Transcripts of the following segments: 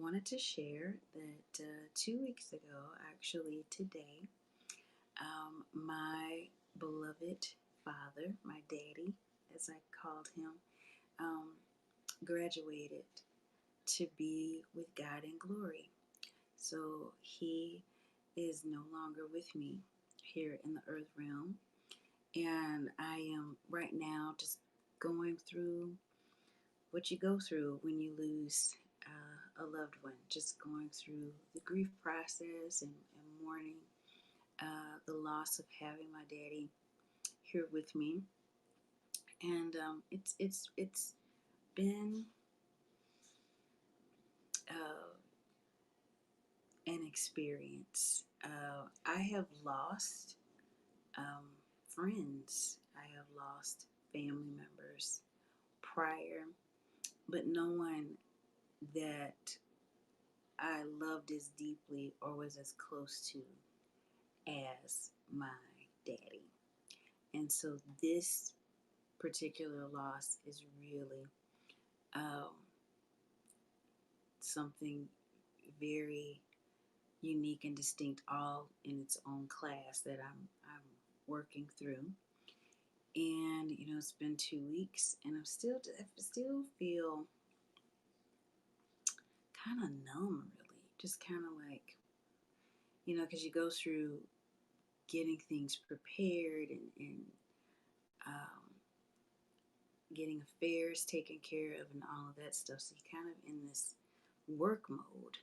wanted to share that 2 weeks ago, actually today, my beloved father, my daddy, as I called him, um, graduated to be with God in glory. So he is no longer with me here in the earth realm. And I am right now just going through what you go through when you lose a loved one, just going through the grief process and mourning the loss of having my daddy here with me. And it's been uh, an experience. I have lost um, friends. I have lost family members prior, but no one that I loved as deeply or was as close to as my daddy. And so this particular loss is really um, something very unique and distinct, all in its own class that I'm working through. And it's been 2 weeks, and I still feel kind of numb, really, just kind of like because you go through getting things prepared and um, getting affairs taken care of and all of that stuff. So you're kind of in this work mode,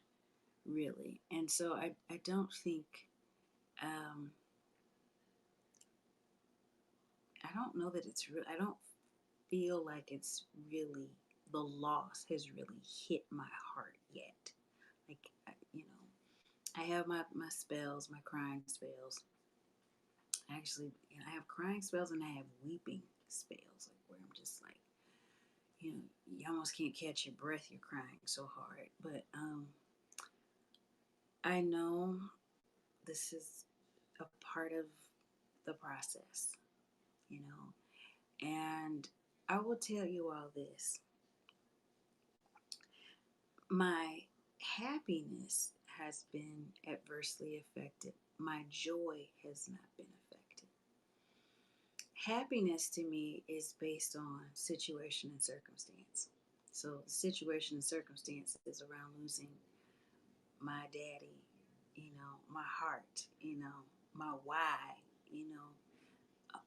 really. And so I don't think, um, I don't know that it's real. I don't feel like it's really, the loss has really hit my heart yet. Like, I have my spells, my crying spells. Actually, I have crying spells and I have weeping spells, like where I'm just like, you almost can't catch your breath. You're crying so hard. But I know this is a part of the process, you know. And I will tell you all this: my happiness has been adversely affected, my joy has not been affected. Happiness to me is based on situation and circumstance. So, the situation and circumstances around losing my daddy, my heart, my why,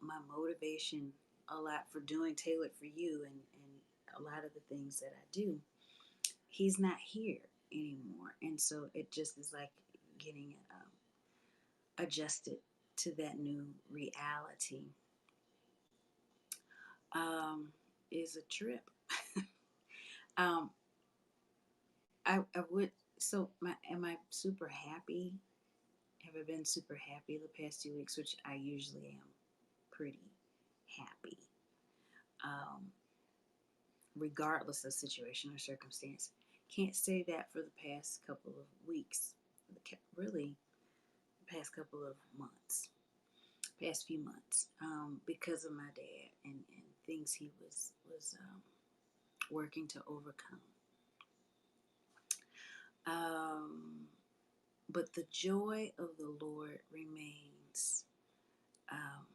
my motivation a lot for doing Tailored for You and a lot of the things that I do. He's not here anymore. And so it just is like getting adjusted to that new reality. Um, is a trip. um, I would, so am I super happy? Have I been super happy the past 2 weeks, which I usually am pretty happy, um, regardless of situation or circumstance. Can't say that for the past couple of weeks, really, the past couple of months, past few months, because of my dad and things he was working to overcome. Um, but the joy of the Lord remains um,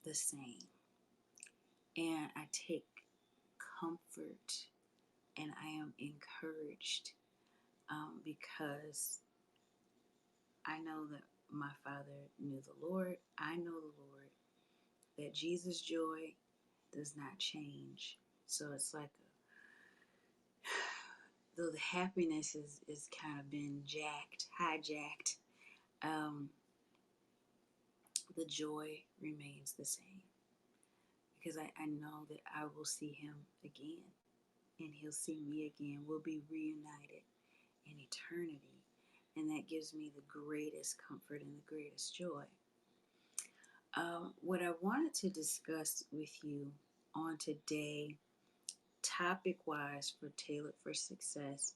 the same. And I take comfort and I am encouraged because I know that my father knew the Lord. I know the Lord, that Jesus' joy does not change. So it's like, though the happiness is kind of been hijacked, um, the joy remains the same. Because I know that I will see him again and he'll see me again. We'll be reunited in eternity. And that gives me the greatest comfort and the greatest joy. What I wanted to discuss with you on today, topic wise for Tailored for Success,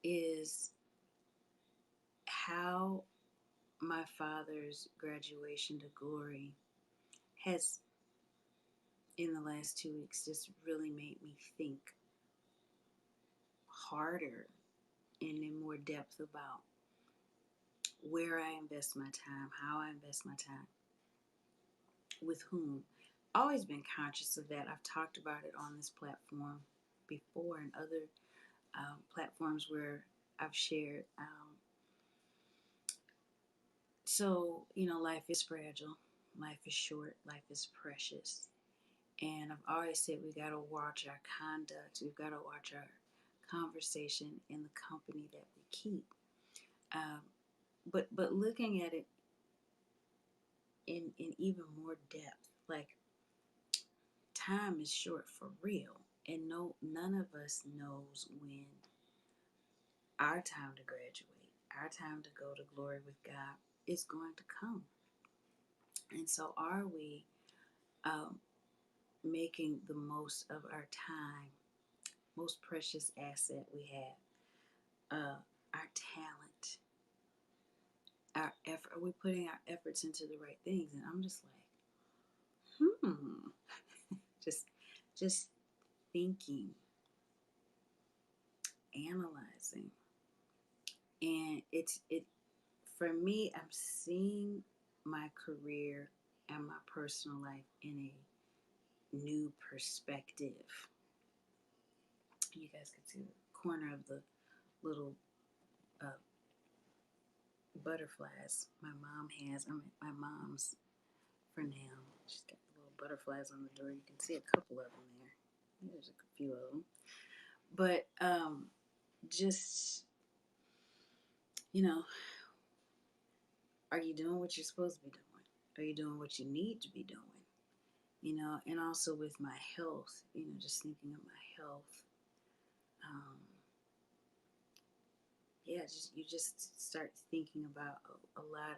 is how my father's graduation to glory has, in the last 2 weeks, just really made me think harder in more depth about where I invest my time, how I invest my time, with whom. Always been conscious of that. I've talked about it on this platform before and other platforms where I've shared. So, life is fragile, life is short, life is precious. And I've always said we got to watch our conduct, we've got to watch our conversation in the company that we keep. Um, but looking at it in even more depth, like time is short for real, and none of us knows when our time to graduate, our time to go to glory with God is going to come. And so, are we um, making the most of our time, most precious asset we have, our talent, our effort? Are we putting our efforts into the right things? And I'm just like, just just thinking, analyzing, and it for me. I'm seeing my career and my personal life in a new perspective. You guys can see the corner of the little uh, butterflies my mom has. I'm at my mom's for now. She's got the little butterflies on the door. You can see a couple of them there. There's a few of them. But just, you know, are you doing what you're supposed to be doing? Are you doing what you need to be doing? And also with my health, just thinking of my health. Um, yeah, you just start thinking about a lot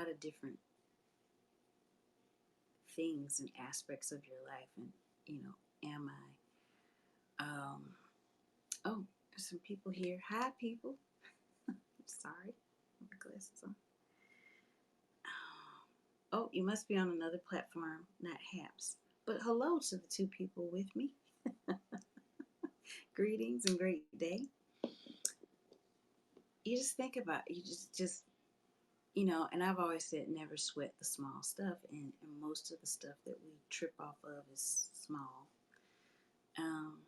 of different things and aspects of your life, and am I? Oh, there's some people here. Hi, people. I'm sorry, my glasses on. Oh, you must be on another platform, not Haps. But hello to the two people with me. Greetings and great day. You just think about it. You just and I've always said never sweat the small stuff, and most of the stuff that we trip off of is small. Um,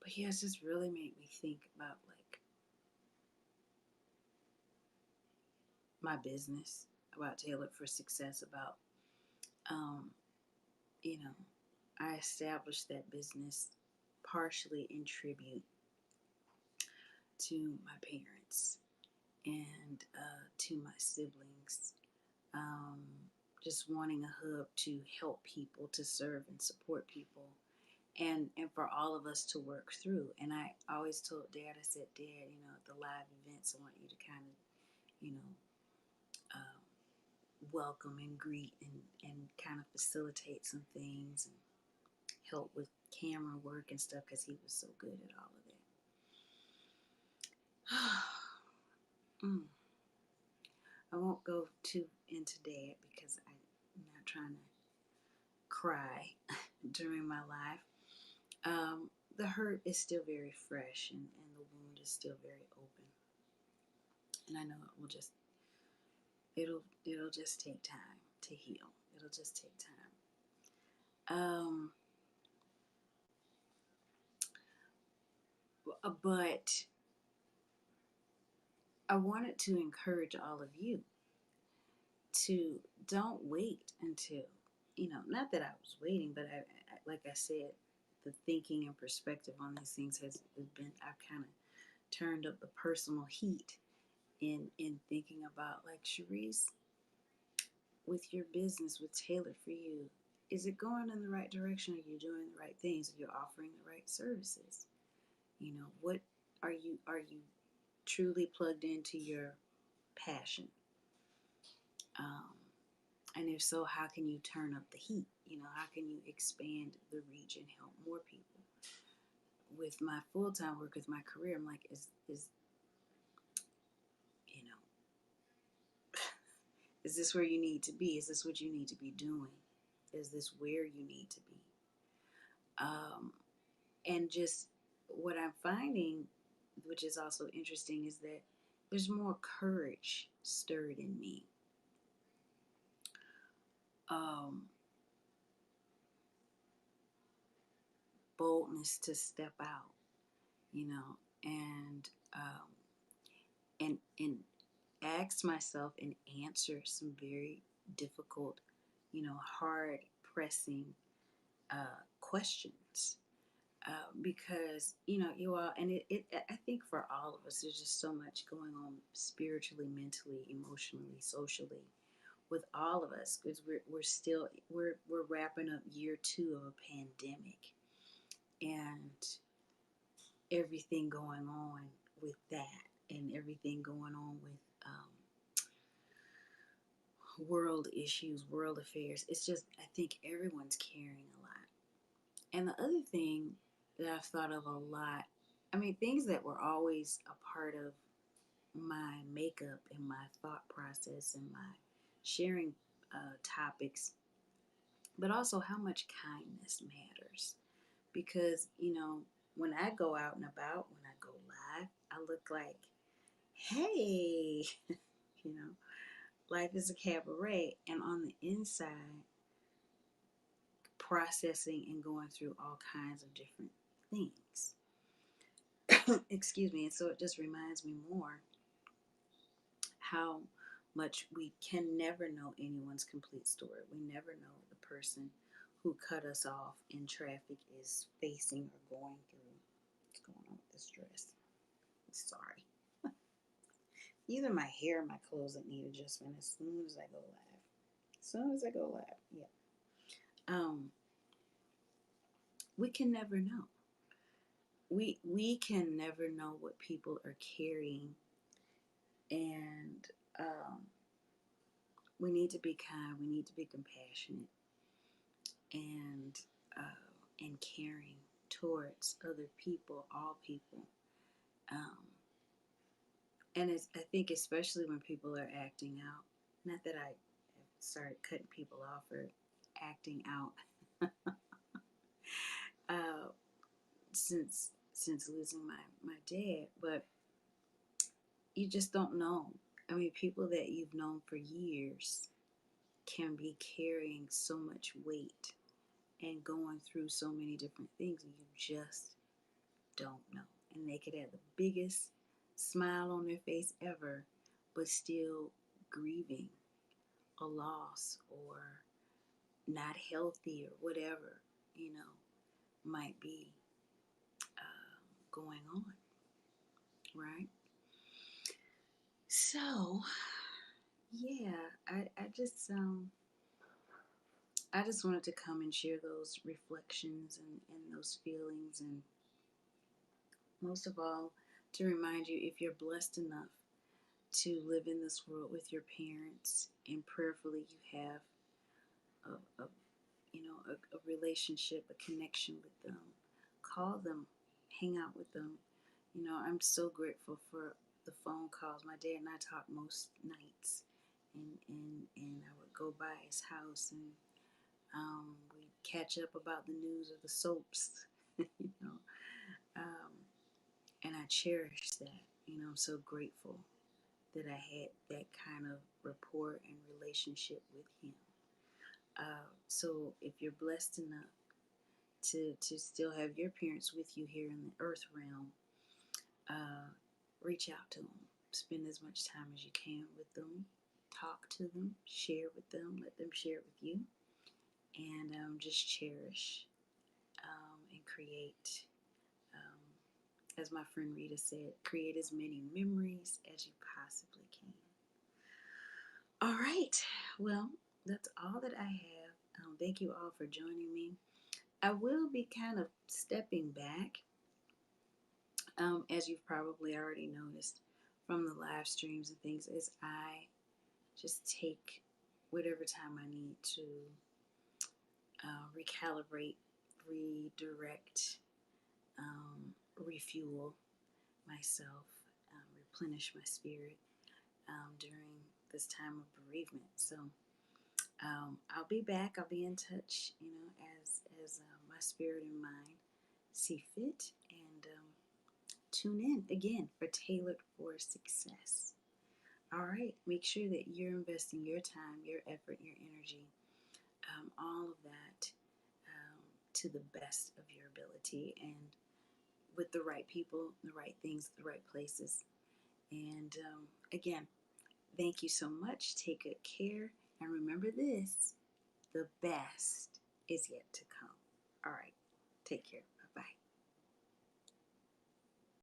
but yeah, it's just really made me think about like my business, about Tailored for Success, about um, you know, I established that business partially in tribute to my parents and to my siblings. Um, just wanting a hub to help people, to serve and support people, and for all of us to work through. And I always told Dad, I said, Dad, at the live events, I want you to kind of, um, welcome and greet and kind of facilitate some things and help with camera work and stuff because he was so good at all of that. I won't go too into Dad because I'm not trying to cry during my life. The hurt is still very fresh, and the wound is still very open. And I know it'll just take time to heal. It'll just take time. But I wanted to encourage all of you to don't wait until, not that I was waiting, but I like I said, the thinking and perspective on these things has been, I've kind of turned up the personal heat in thinking about, like, Sharice, with your business, with Tailored for You, is it going in the right direction? Are you doing the right things? Are you offering the right services? What are you truly plugged into your passion? Um, and if so, how can you turn up the heat? How can you expand the reach and help more people? With my full-time work, with my career, I'm like, is you know, is this where you need to be? Is this what you need to be doing? Is this where you need to be? And just what I'm finding, which is also interesting, is that there's more courage stirred in me. Um, Boldness to step out, you know, and and ask myself and answer some very difficult, hard pressing questions. Because you all, and I think for all of us, there's just so much going on spiritually, mentally, emotionally, socially, with all of us, because we're wrapping up year 2 of a pandemic, and everything going on with that, and everything going on with world issues, world affairs. It's just, I think everyone's carrying a lot. And the other thing that I've thought of a lot, I mean, things that were always a part of my makeup and my thought process and my sharing topics, but also how much kindness matters. Because, when I go out and about, when I go live, I look like, hey, you know, life is a cabaret. And on the inside, processing and going through all kinds of different things. Excuse me. And so it just reminds me more how much we can never know anyone's complete story. We never know the person who cut us off in traffic is facing or going through. What's going on with this dress? Sorry. Either my hair or my clothes that need adjustment as soon as I go live. As soon as I go live, yeah. Um, we can never know. We can never know what people are carrying, and um, we need to be kind. We need to be compassionate and and caring towards other people, all people. Um, and I think especially when people are acting out. Not that I started cutting people off or acting out uh, since losing my dad, but you just don't know. I mean, people that you've known for years can be carrying so much weight and going through so many different things, and you just don't know. And they could have the biggest smile on their face ever, but still grieving a loss or not healthy or whatever, might be going on, right? So, yeah, I just wanted to come and share those reflections and those feelings, and most of all, to remind you, if you're blessed enough to live in this world with your parents, and prayerfully you have a a relationship, a connection with them, call them, hang out with them. I'm so grateful for the phone calls. My dad and I talk most nights, and I would go by his house, and we catch up about the news of the soaps, you know, um, and I cherish that. I'm so grateful that I had that kind of rapport and relationship with him. So if you're blessed enough to still have your parents with you here in the earth realm, uh, reach out to them. Spend as much time as you can with them. Talk to them. Share with them. Let them share with you. And just cherish and create. As my friend Rita said, create as many memories as you possibly can. All right. Well, that's all that I have. Thank you all for joining me. I will be kind of stepping back, as you've probably already noticed from the live streams and things, as I just take whatever time I need to recalibrate, redirect, refuel myself, replenish my spirit during this time of bereavement. So I'll be back. I'll be in touch, as my spirit and mind see fit. And tune in again for Tailored for Success. All right. Make sure that you're investing your time, your effort, your energy, all of that to the best of your ability and with the right people, the right things, the right places. And again, thank you so much. Take good care. And remember this, the best is yet to come. All right. Take care.